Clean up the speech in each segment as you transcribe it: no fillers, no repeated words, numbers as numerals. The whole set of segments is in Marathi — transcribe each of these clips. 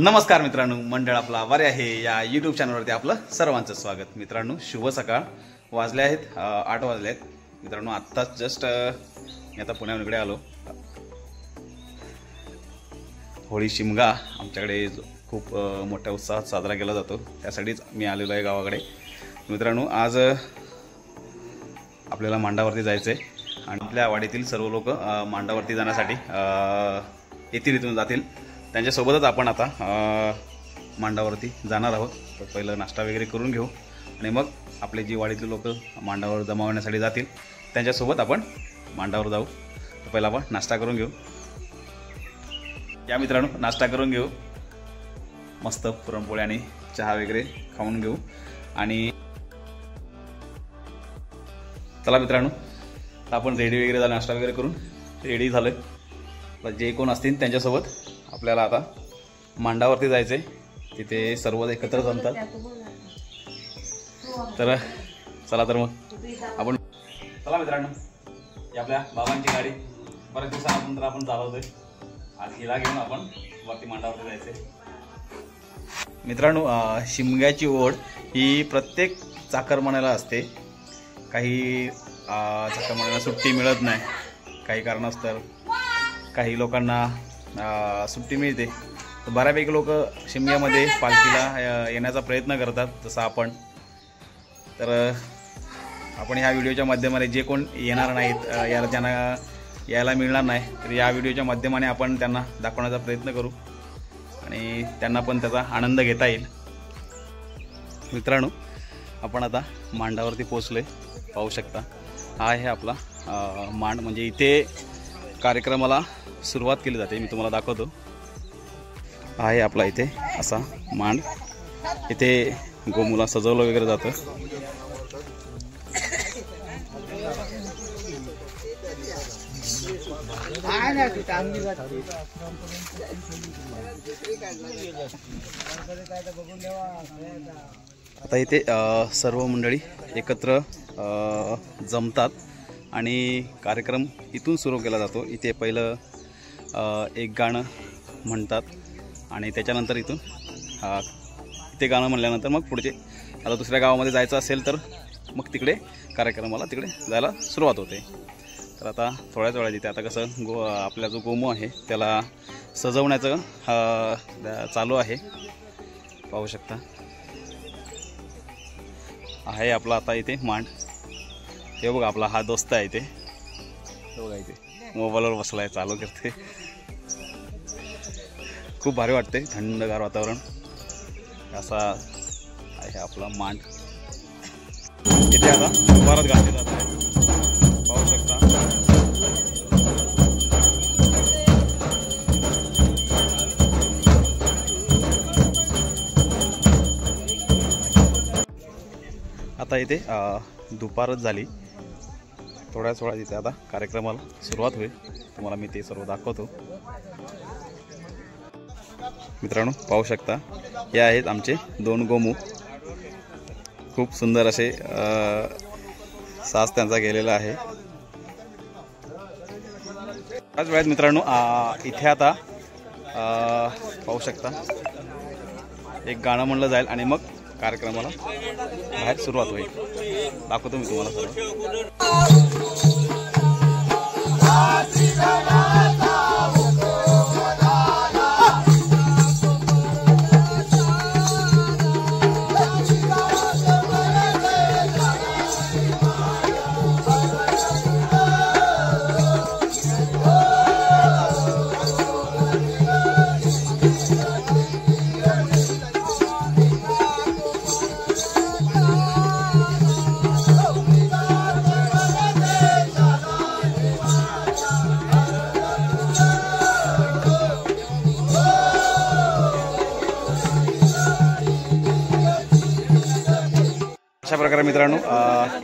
नमस्कार मित्रांनो, मंडळ आपला वारे आहे या यूट्यूब चॅनलवरती आपलं सर्वांचं स्वागत। मित्रांनो, शुभ सकाळ। वाजले आहेत 8 वाजले आहेत मित्रांनो। आत्ताच जस्ट मी आता पुण्याकडे आलो। होळी शिमगा आमच्याकडे खूप मोठ्या उत्साहात साजरा केला जातो, त्यासाठीच मी आलेलो आहे गावाकडे। मित्रांनो, आज आपल्याला मांडावरती जायचं आहे आणि आपल्या वाडीतील सर्व लोक मांडावरती जाण्यासाठी येतील, इथून जातील। त्यांच्यासोबतच आपण आता मांडावरती जाणार आहोत। तर पहिलं नाश्ता वगैरे करून घेऊ आणि मग आपले जी वाडीतले लोक मांडावर जमा होण्यासाठी जातील त्यांच्यासोबत आपण मांडावर जाऊ। तर पहिला आपण नाश्ता करून घेऊ। या मित्रांनो, नाश्ता करून घेऊ, मस्त पुरणपोळी आणि चहा वगैरे खाऊन घेऊ। आणि चला मित्रांनो, आपण रेडी वगैरे झालं, नाश्ता वगैरे करून रेडी झालोय। तर जे कोण असतील त्यांच्यासोबत आपल्याला आता मांडावरती जायचंय। तिथे सर्व एकत्र जमतात। तर चला, तर मग आपण चला मित्रांनो, ही आपल्या बाबांची गाडी बऱ्याच दिवसानंतर आपण चालवतोय। आज हिला घेऊन आपण वरती मांडावरती जायचंय। मित्रांनो, शिमग्याची ओढ ही प्रत्येक चाकरमान्याला असते। काही चाकरमान्याला सुट्टी मिळत नाही, काही कारणास्तव काही लोकांना सुट्टी मिळते। तर बऱ्यापैकी लोक शिमग्यामध्ये पालखीला येण्याचा प्रयत्न करतात, जसं आपण। तर आपण ह्या व्हिडिओच्या माध्यमाने जे कोण येणार नाहीत, ज्यांना यायला मिळणार नाही, तर या व्हिडिओच्या माध्यमाने आपण त्यांना दाखवण्याचा प्रयत्न करू आणि त्यांना पण त्याचा आनंद घेता येईल। मित्रांनो, आपण आता मांडावरती पोहोचलोय, पाहू शकता। हा आहे आपला मांड, म्हणजे इथे कार्यक्रमाला सुरुवात केली जाते। मी तुम्हाला दाखवतो। आहे आपला इथे असा मांड, इथे गोमुला सजवलं वगैरे जातं। आता इथे सर्व मंडळी एकत्र जमतात आणि कार्यक्रम इथून सुरू केला जातो। इथे पहिलं एक गाणं म्हणतात आणि त्याच्यानंतर इथून इथे गाणं म्हणल्यानंतर मग पुढचे, आता दुसऱ्या गावामध्ये जायचं असेल तर मग तिकडे कार्यक्रमाला तिकडे जायला सुरुवात होते। तर आता थोड्याच वेळा इथे आता कसं आपला जो गोमू आहे त्याला सजवण्याचं चालू आहे, पाहू शकता। आहे आपला आता इथे मांड। हे बघा, आपला हा दोस्त आहे इथे, बघा इथे मोबाईलवर बसलाय, चालू करते। खूप भारी वाटते, थंडगार वातावरण। असा आहे आपला मांड। इथे आता दुपारात घातली जात आहे, पाहू शकता। आता इथे दुपारच झाली, थोड्याच वेळात इथे आता कार्यक्रमाला सुरुवात होईल। तुम्हाला मी ते सर्व दाखवतो। मित्रांनो, पाहू शकता, हे आहेत आमचे 2 गोमू। खूप सुंदर असे साज त्यांचा गेलेला आहे। त्याच वेळात मित्रांनो, इथे आता पाहू शकता एक गाणं म्हणलं जाईल आणि मग कार्यक्रमाला बाहेर सुरुवात होईल। दाखवतो मी तुम्हाला सर्व। अशा प्रकारे मित्रांनो,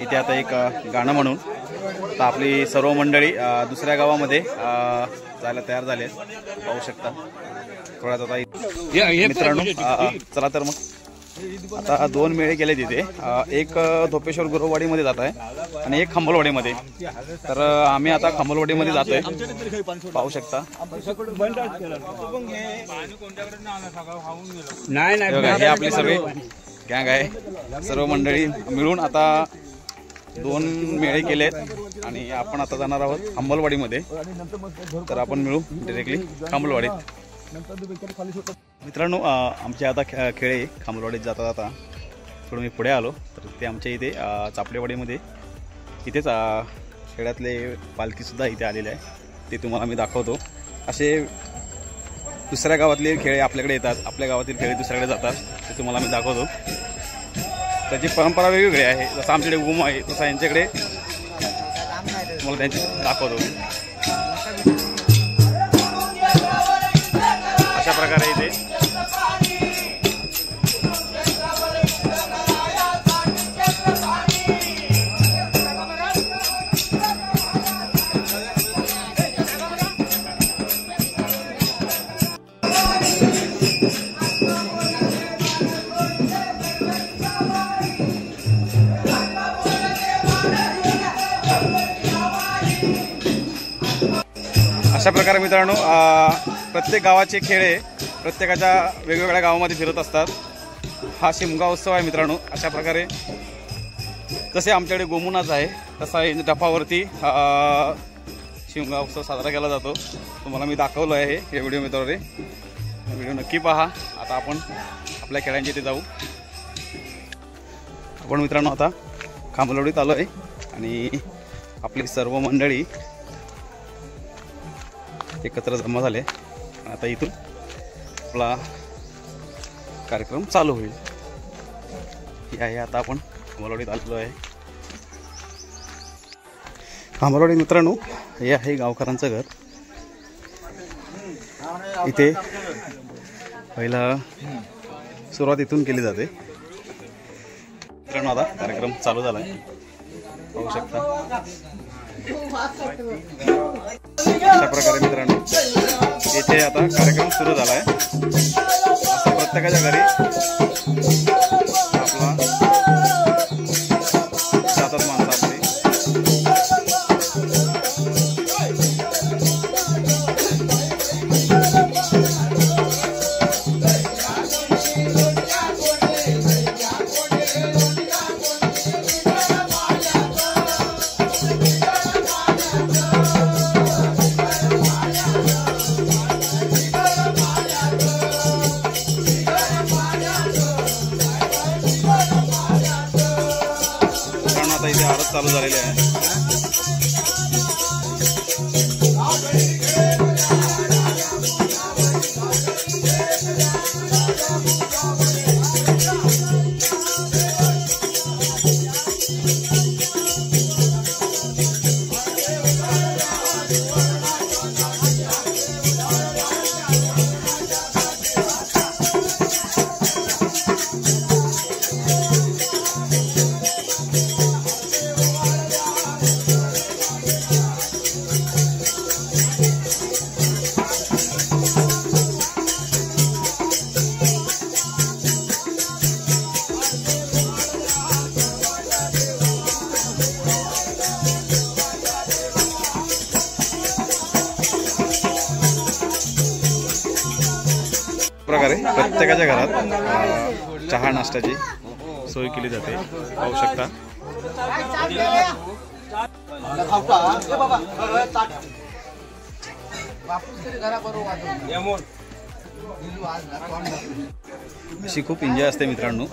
इथे आता एक गाणं म्हणून तर आपली सर्व मंडळी दुसऱ्या गावामध्ये जायला तयार झाले, पाहू शकता। थोड्याच आता मित्रांनो, चला तर मग आता 2 मेळे केले तिथे, एक धोपेश्वर गुरुवाडीमध्ये जात आहे आणि एक खंबलवाडीमध्ये. तर आम्ही आता खंबलवाडीमध्ये जातोय, पाहू शकता. हे आपली सगळी गँग आहे, सर्व मंडळी मिळून आता 2 मेळे केलेत आणि आपण आता जाणार आहोत खंबलवाडीमध्ये. तर आपण मिळू डिरेक्टली खंबलवाडीत. मित्रांनो, आमचे आता खेळे खंबलवाडीत जाता जाता थोडं मी पुढे आलो, तर ते आमच्या इथे चापडेवाडीमध्ये इथेच खेड्यातले पालखीसुद्धा इथे आलेले आहे. ते तुम्हाला मी दाखवतो. असे दुसऱ्या गावातले खेळे आपल्याकडे येतात, आपल्या गावातील खेळे दुसऱ्याकडे जातात, ते तुम्हाला मी दाखवतो. त्याची परंपरा वेगवेगळी आहे. जसं आमच्याकडे घुम आहे तसं यांच्याकडे तुम्हाला त्यांची दाखवतो. अशा प्रकारे इथे मित्रांनो प्रत्येक गावाचे खेळ प्रत्येकाच्या वेगवेगळ्या गावामध्ये फिरत असतात. हा शिमगा उत्सव आहे मित्रांनो. अशा प्रकारे जसे आमच्याकडे गोमुनाच आहे तसा डफावरती शिमगा उत्सव साजरा केला जातो. तुम्हाला मी दाखवलं आहे या व्हिडिओमध्ये. व्हिडिओ नक्की पहा. आता आपण आपल्या खेळांच्या इथे जाऊ. आपण मित्रांनो आता खंबलवाडीत आलो आहे आणि आपली सर्व मंडळी एकत्र जमा झाले. आता इथून आपला कार्यक्रम चालू होईल. हे आहे आता आपण खंबलवाडीत आलेलो आहे. खंबलवाडी मित्रांनो, हे आहे गावकरांचं घर. इथे पहिला सुरुवात इथून केली जाते. मित्रांनो, आता कार्यक्रम चालू झाला आहे, पाहू शकता. अशा प्रकारे मित्रांनो येथे आता कार्यक्रम सुरू झाला आहे. असं प्रत्येकाच्या घरी आपला जातात माणसं आपली. इथे आरत चालू झालेली आहे. प्रकारे प्रत्येकाच्या घरात चहा नाश्त्याची सोय केली जाते, पाहू शकता. अशी खूप एन्जॉय असते मित्रांनो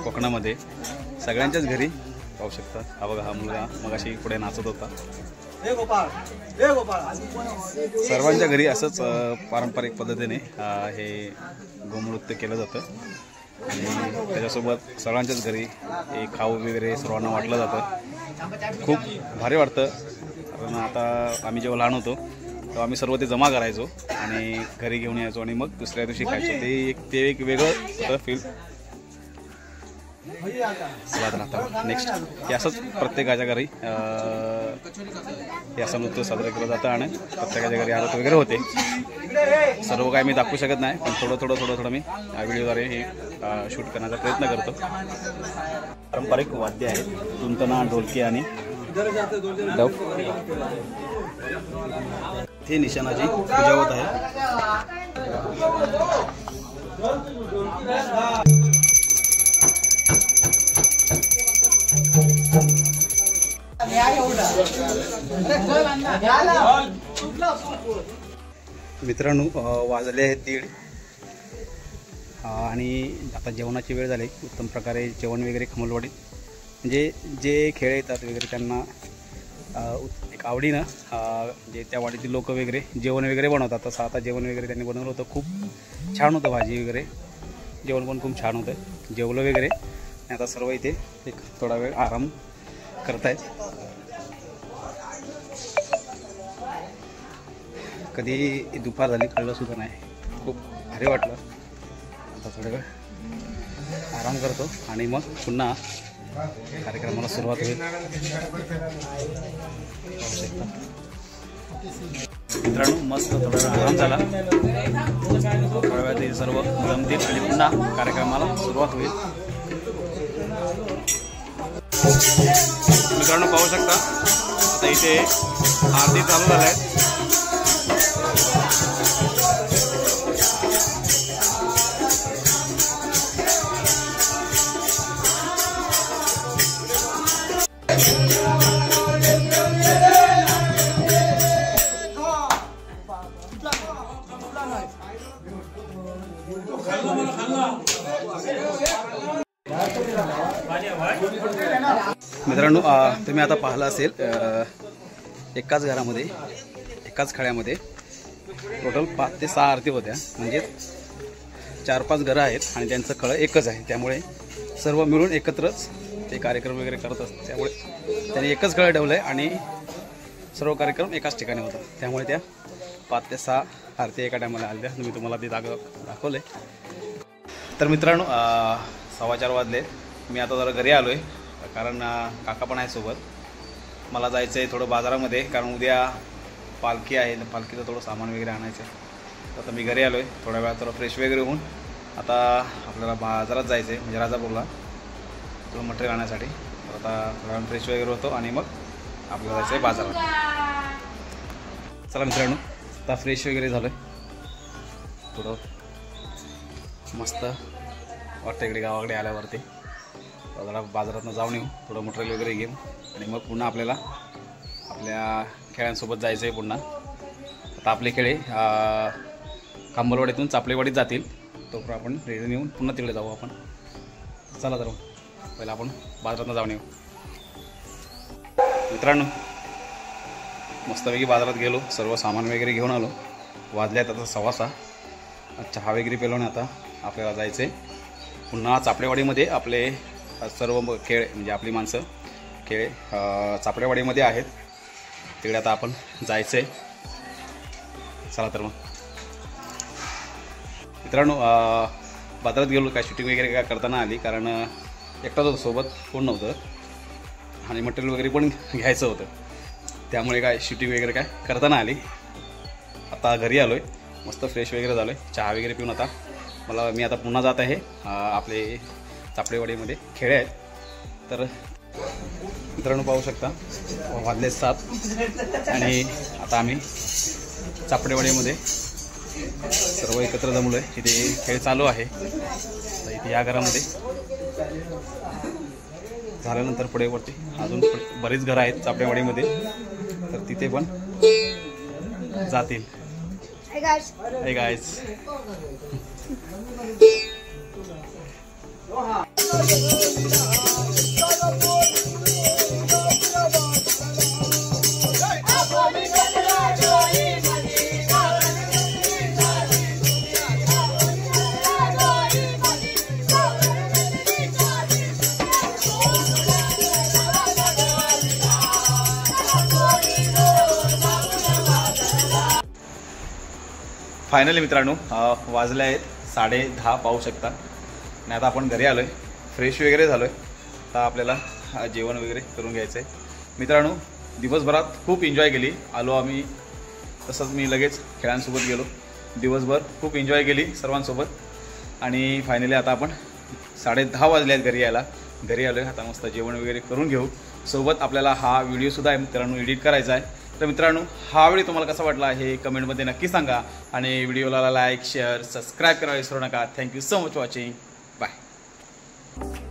कोकणामध्ये. सगळ्यांच्याच घरी पाहू शकता. हा बघा, हा मुलगा मगाशी पुढे नाचत होता. सर्वांच्या घरी असंच पारंपरिक पद्धतीने हे गोमनृत्य केलं जातं आणि त्याच्यासोबत सर्वांच्याच घरी हे खाऊ वगैरे सर्वांना वाटलं जातं. खूप भारी वाटतं. कारण आता आम्ही जेव्हा लहान होतो तेव्हा आम्ही सर्व ते जमा करायचो आणि घरी घेऊन यायचो आणि मग दुसऱ्या दिवशी खायचो. ते एक वेगळं फील. चला तर आता नेक्स्ट हे असंच प्रत्येकाच्या घरी हे असं नृत्य साजरं केलं जातं आणि प्रत्येकाच्या घरी आरती वगैरे होते. सर्व काही मी दाखवू शकत नाही, पण थोडं मी व्हिडिओद्वारे हे शूट करण्याचा प्रयत्न करतो. पारंपरिक वाद्य आहेत, तुंतना, ढोलकी आणि डफ. हे निशाणाची पूजा होत आहे. मित्रांनो वाजले आहेत 1:30 आणि आता जेवणाची वेळ झाली. उत्तम प्रकारे जेवण वगैरे खमलवाडीत म्हणजे जे खेळ येतात वगैरे त्यांना एक आवडीनं म्हणजे त्या वाडीतील लोक वगैरे जेवण वगैरे बनवतात. तसं आता जेवण वगैरे त्यांनी बनवलं होतं, खूप छान होतं. भाजी वगैरे जेवण पण खूप छान होतं. जेवलं वगैरे आणि आता सर्व इथे एक थोडा वेळ आराम करतायत. कधी दुपार झाली कळलं सुद्धा नाही, खूप भारी वाटलं. आता थोडा वेळ आराम करतो आणि मग पुन्हा कार्यक्रमाला सुरुवात होईल. मित्रांनो मस्त थोडा वेळ आराम झाला. थोड्या वेळात सर्व जमतील आणि पुन्हा कार्यक्रमाला सुरुवात होईल. मित्रांनो पाहू शकता आता इथे आरती चालू झाली आहे. मित्रांनो तुम्ही आता पाहिलं असेल एकाच घरामध्ये एकाच खळ्यामध्ये टोटल 5 ते 6 आरती होत्या. म्हणजे 4-5 घरं आहेत आणि त्यांचं खळं एकच आहे. त्यामुळे सर्व मिळून एकत्रच ते कार्यक्रम वगैरे करत असतात. त्यामुळे त्यांनी एकच खळं ठेवलं आहे आणि सर्व कार्यक्रम एकाच ठिकाणी होतात. त्यामुळे त्या 5 ते 6 आरती एका टायमाला आल्या. मी तुम्हाला ते दाखवले. तर मित्रांनो 4:15 वाजले. मी आता जरा घरी आलो आहे कारण काका पण आहे सोबत. मला जायचं आहे थोडं बाजारामध्ये कारण उद्या पालखी आहे. पालखीचं थोडं सामान वगैरे आणायचं आहे. तर आता मी घरी आलो आहे. थोड्या वेळात थोडं फ्रेश वगैरे होऊन आता आपल्याला बाजारात जायचं आहे म्हणजे राजापूरला थोडं मटेरियल आणण्यासाठी. तर आता थोड्या वेळ फ्रेश वगैरे होतो आणि मग आपल्याला जायचं आहे बाजारात. चला मित्रांनो आता फ्रेश वगैरे झालं आहे. थोडं मस्त वाटतं इकडे गावाकडे आल्यावरती. जरा बाजारातनं जाऊन येऊ, थोडं मटेरियल वगैरे घेऊ आणि मग पुन्हा आपल्याला आपल्या खेळ्यांसोबत जायचं आहे. पुन्हा आता आपले खेळे कांबरवाडीतून चापलेवाडीत जातील. तोपर्यंत आपण रेडी येऊन पुन्हा तिकडे जाऊ आपण. चला तर पहिला आपण बाजारातनं जाऊन येऊ. मित्रांनो मस्तपैकी बाजारात गेलो, सर्व सामान वगैरे घेऊन आलो. वाजले आहेत आता 6:15. चहा वगैरे पेलो आणि आता आपल्याला जायचं आहे पुन्हा चापलेवाडीमध्ये. आपले सर्व खेळ म्हणजे आपली माणसं खेळ चापलेवाडीमध्ये आहेत. तिकडे आता आपण जायचं आहे. चला तर मग मित्रांनो बाजारात गेलो. काय शूटिंग वगैरे काय करताना आली कारण एकटाच होतं, सोबत कोण नव्हतं आणि मटेरियल वगैरे पण घ्यायचं होतं. त्यामुळे काय शूटिंग वगैरे काय करताना आली. आता घरी आलो आहे, मस्त फ्रेश वगैरे झालो आहे. चहा वगैरे पिऊन आता मी आता पुन्हा जात आहे आपले चापडेवाडीमध्ये खेळे आहेत. तर मित्रांनो पाहू शकता वाजले 7 आणि आता आम्ही चापडेवाडीमध्ये सर्व एकत्र जमलो आहे. इथे खेळ चालू आहे. तर इथे या घरामध्ये झाल्यानंतर पुढे वरती अजून बरीच घरं आहेत चापडेवाडीमध्ये, तर तिथे पण जातील. Hey guys. फायनली मित्रांनो वाजले आहेत 10:30 पाहू शकता. आणि आता आपण घरी आलो आहे. फ्रेश वगैरे झालो आहे. आता आपल्याला जेवण वगैरे करून घ्यायचं आहे. मित्रांनो, दिवसभरात खूप एन्जॉय केली. आलो आम्ही, तसंच मी लगेच खेळांसोबत गेलो. दिवसभर खूप एन्जॉय केली सर्वांसोबत आणि फायनली आता आपण 10:30 वाजले आहेत घरी यायला. घरी आलो आहे. आता मस्त जेवण वगैरे करून घेऊ. सोबत आपल्याला हा व्हिडिओसुद्धा आहे मित्रांनो एडिट करायचा आहे. तर मित्रांनो, हा व्हिडिओ तुम्हाला कसा वाटला हे कमेंटमध्ये नक्की सांगा आणि व्हिडिओला लाईक शेअर सबस्क्राईब करायला विसरू नका. Thank you so much watching. Bye.